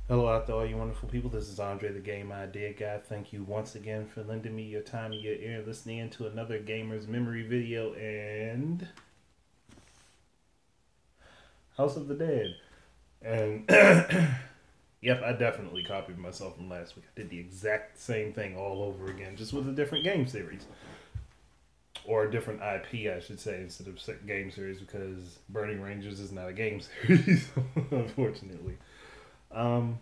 Hello out there, all you wonderful people. This is Andre, the Game Idea Guy. Thank you once again for lending me your time and your ear, listening to another Gamer's Memory video and House of the Dead. And yep, I definitely copied myself from last week. I did the exact same thing all over again, just with a different game series. Or a different IP, I should say, instead of game series, because Burning Rangers is not a game series, unfortunately. Um,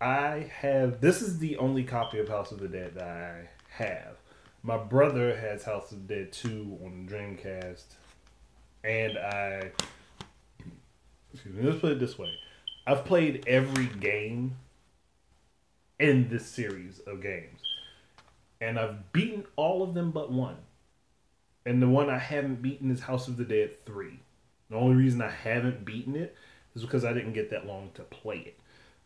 I have. This is the only copy of House of the Dead that I have. My brother has House of the Dead 2 on the Dreamcast, and I. Excuse me, let's put it this way. I've played every game in this series of games, and I've beaten all of them but one. And the one I haven't beaten is House of the Dead 3. The only reason I haven't beaten it is because I didn't get that long to play it.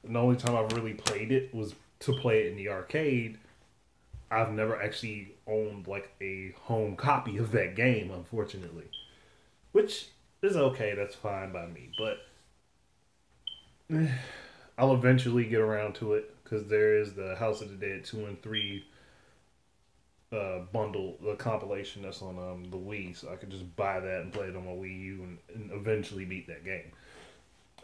And the only time I've really played it was to play it in the arcade. I've never actually owned like a home copy of that game, unfortunately. Which is okay, that's fine by me. But I'll eventually get around to it because there is the House of the Dead 2 and 3 bundle, the compilation that's on the Wii, so I could just buy that and play it on my Wii U and eventually beat that game.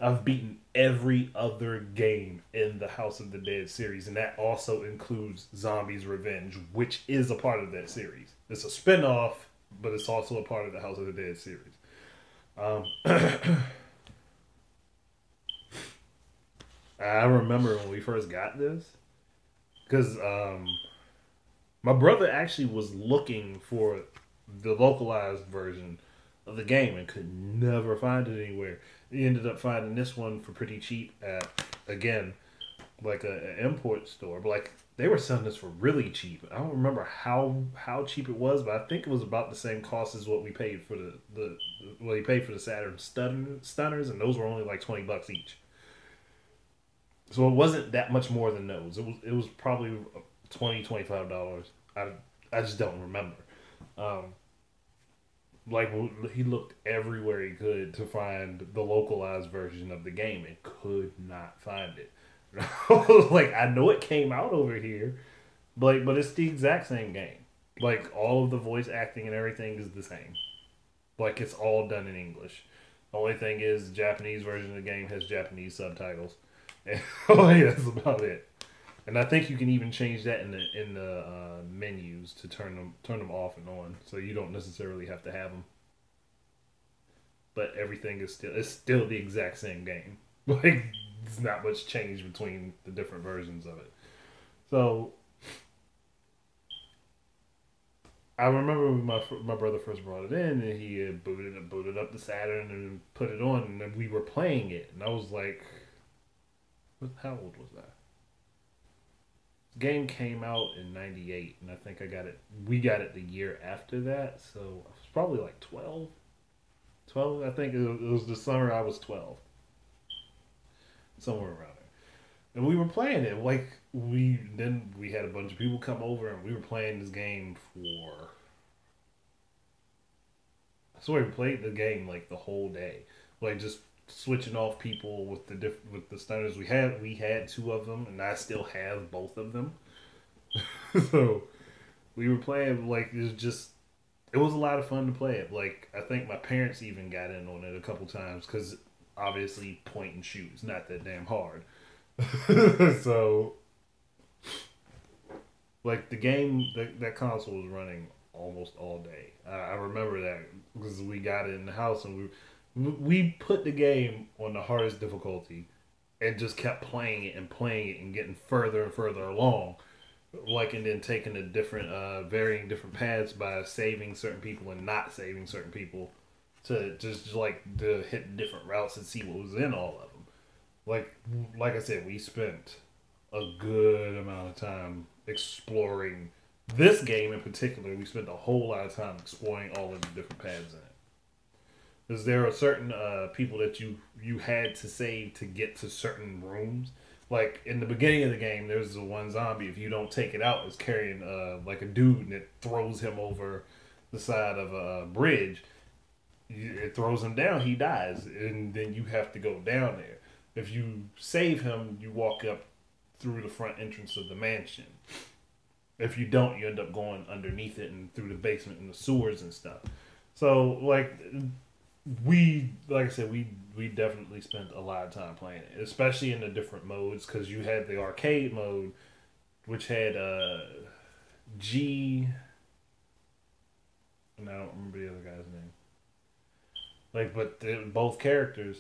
I've beaten every other game in the House of the Dead series, and that also includes Zombies Revenge, which is a part of that series. It's a spin-off, but it's also a part of the House of the Dead series. Um, I remember when we first got this, because my brother actually was looking for the localized version of the game and could never find it anywhere. He ended up finding this one for pretty cheap at, again, like an import store. But like they were selling this for really cheap. I don't remember how cheap it was, but I think it was about the same cost as what we paid for the what he paid for the Saturn stunners, and those were only like $20 each. So it wasn't that much more than those. It was probably $20-$25. I just don't remember. Um, like he looked everywhere he could to find the localized version of the game and could not find it. Like I know it came out over here, but it's the exact same game. Like all of the voice acting and everything is the same. Like it's all done in English. The only thing is the Japanese version of the game has Japanese subtitles. And that's about it. And I think you can even change that in the menus to turn them off and on, so you don't necessarily have to have them. But everything is still the exact same game. Like there's not much change between the different versions of it. So I remember when my brother first brought it in, and he had booted up the Saturn and put it on, and then we were playing it, and I was like, how old was I? Game came out in '98, and I think I got it. We got it the year after that, so I was probably like 12. 12, I think it was the summer I was 12, somewhere around there. And we were playing it. Like we had a bunch of people come over, and we were playing this game for. I swear we played the game like the whole day, like just switching off people with with the stunners we had. We had two of them, and I still have both of them. So we were playing like it was a lot of fun to play it. Like I think my parents even got in on it a couple times because obviously point and shoot is not that damn hard. So like the game that console was running almost all day. I remember that because we got it in the house and we put the game on the hardest difficulty and just kept playing it and getting further and further along, like, and then taking the different varying different paths by saving certain people and not saving certain people to just like to hit different routes and see what was in all of them. like like I said, we spent a good amount of time exploring this game in particular. We spent a whole lot of time exploring all of the different paths in it, because there are certain people that you had to save to get to certain rooms. Like in the beginning of the game, there's the one zombie. If you don't take it out, it's carrying like a dude, and it throws him over the side of a bridge. It throws him down. He dies, and then you have to go down there. If you save him, you walk up through the front entrance of the mansion. If you don't, you end up going underneath it and through the basement and the sewers and stuff. So like like I said, we definitely spent a lot of time playing it, especially in the different modes because you had the arcade mode, which had G, and I don't remember the other guy's name. Like, but both characters,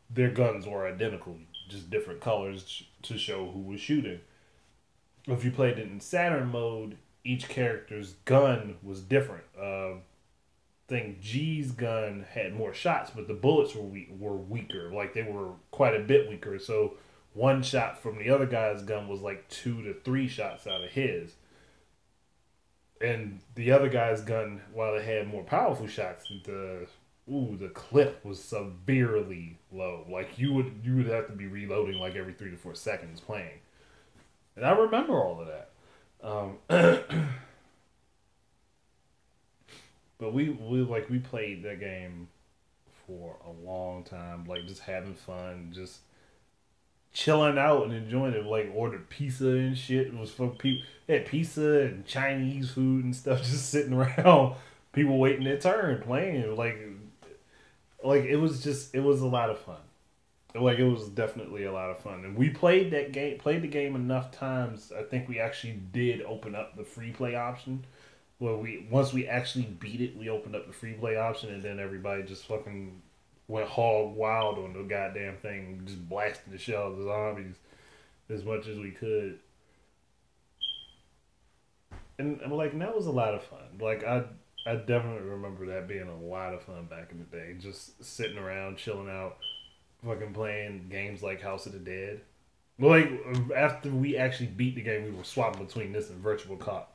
their guns were identical, just different colors to show who was shooting. If you played it in Saturn mode, each character's gun was different. Think G's gun had more shots, but the bullets were weaker. Like they were quite a bit weaker. So one shot from the other guy's gun was like 2 to 3 shots out of his. And the other guy's gun, while it had more powerful shots, the clip was severely low. Like you would have to be reloading like every 3 to 4 seconds playing. And I remember all of that. But we played that game for a long time, like just having fun, just chilling out and enjoying it. Like ordered pizza and shit. It was for people. They had pizza and Chinese food and stuff, just sitting around, people waiting their turn, playing. Like it was a lot of fun. Like it was definitely a lot of fun, and we played the game enough times. I think we actually did open up the free play option. Well, once we actually beat it, we opened up the free play option, and then everybody just fucking went hog wild on the goddamn thing, just blasted the shell of the zombies as much as we could. And like that was a lot of fun. Like I definitely remember that being a lot of fun back in the day, just sitting around, chilling out, fucking playing games like House of the Dead. Like after we actually beat the game, we were swapping between this and Virtual Cop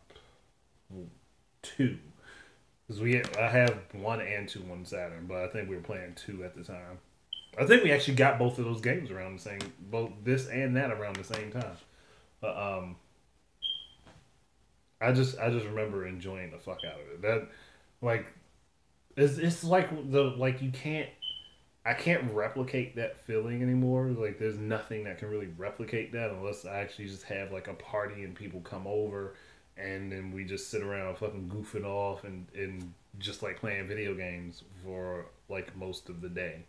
2. Because I have 1 and 2 on Saturn, but I think we were playing 2 at the time. I think we actually got both of those games around the same, both this and that around the same time. But I just remember enjoying the fuck out of it. That like it's like you can't, I can't replicate that feeling anymore. Like there's nothing that can really replicate that unless I actually just have like a party and people come over and then we just sit around fucking goofing off and just like playing video games for like most of the day.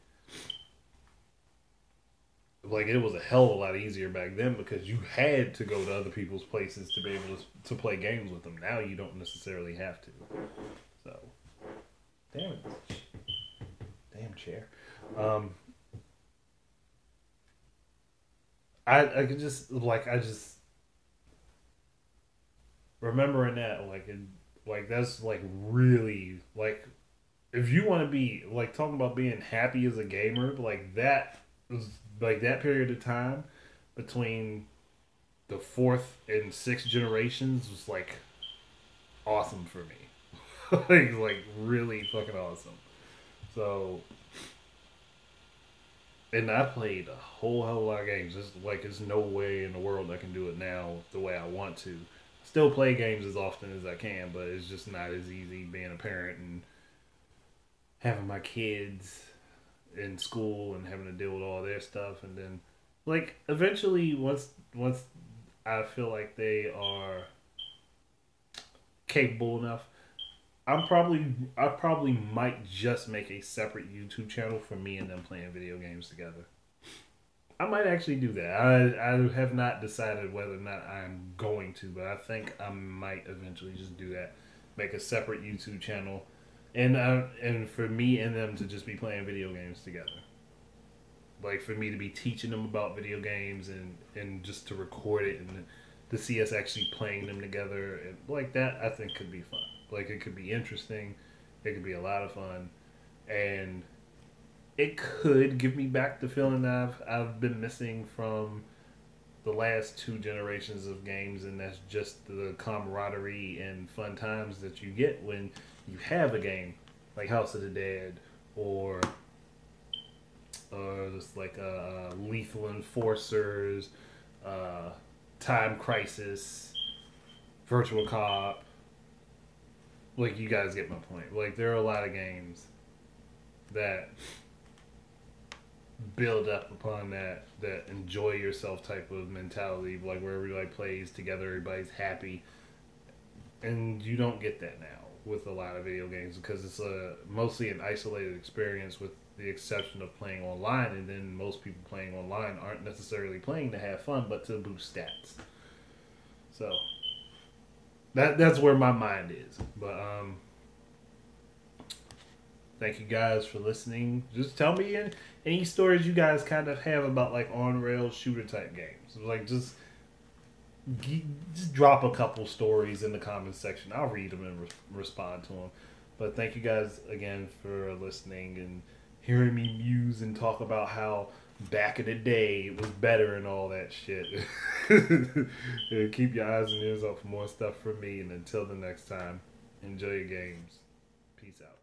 Like it was a hell of a lot easier back then because you had to go to other people's places to be able to play games with them. Now you don't necessarily have to. So, damn it, damn chair. I could just remembering that like that's like really like if you want to be like talking about being happy as a gamer like that was like that period of time between the 4th and 6th generations was like awesome for me. like really fucking awesome. So and I played a whole hell of a lot of games. There's no way in the world I can do it now the way I want to. Still play games as often as I can, but it's just not as easy being a parent and having my kids in school and having to deal with all their stuff. And then, like, eventually, once I feel like they are capable enough, I probably might just make a separate YouTube channel for me and them playing video games together. I might actually do that. I have not decided whether or not I'm going to, but I think I might eventually just do that. Make a separate YouTube channel, and for me and them to just be playing video games together. Like for me to be teaching them about video games and just to record it and to see us actually playing them together and like that, I think could be fun. Like it could be interesting. It could be a lot of fun, and it could give me back the feeling that I've been missing from the last 2 generations of games, and that's just the camaraderie and fun times that you get when you have a game like House of the Dead or just like Lethal Enforcers, Time Crisis, Virtual Cop. Like you guys get my point. Like there are a lot of games that build up upon that enjoy yourself type of mentality, like where everybody plays together, everybody's happy, and you don't get that now with a lot of video games because it's mostly an isolated experience with the exception of playing online, and then most people playing online aren't necessarily playing to have fun but to boost stats. So that's where my mind is. But thank you guys for listening. Just tell me any stories you guys kind of have about like on rail shooter type games. Like just drop a couple stories in the comments section. I'll read them and respond to them. But thank you guys again for listening and hearing me muse and talk about how back in the day it was better and all that shit. Yeah, keep your eyes and ears up for more stuff from me. And until the next time, enjoy your games. Peace out.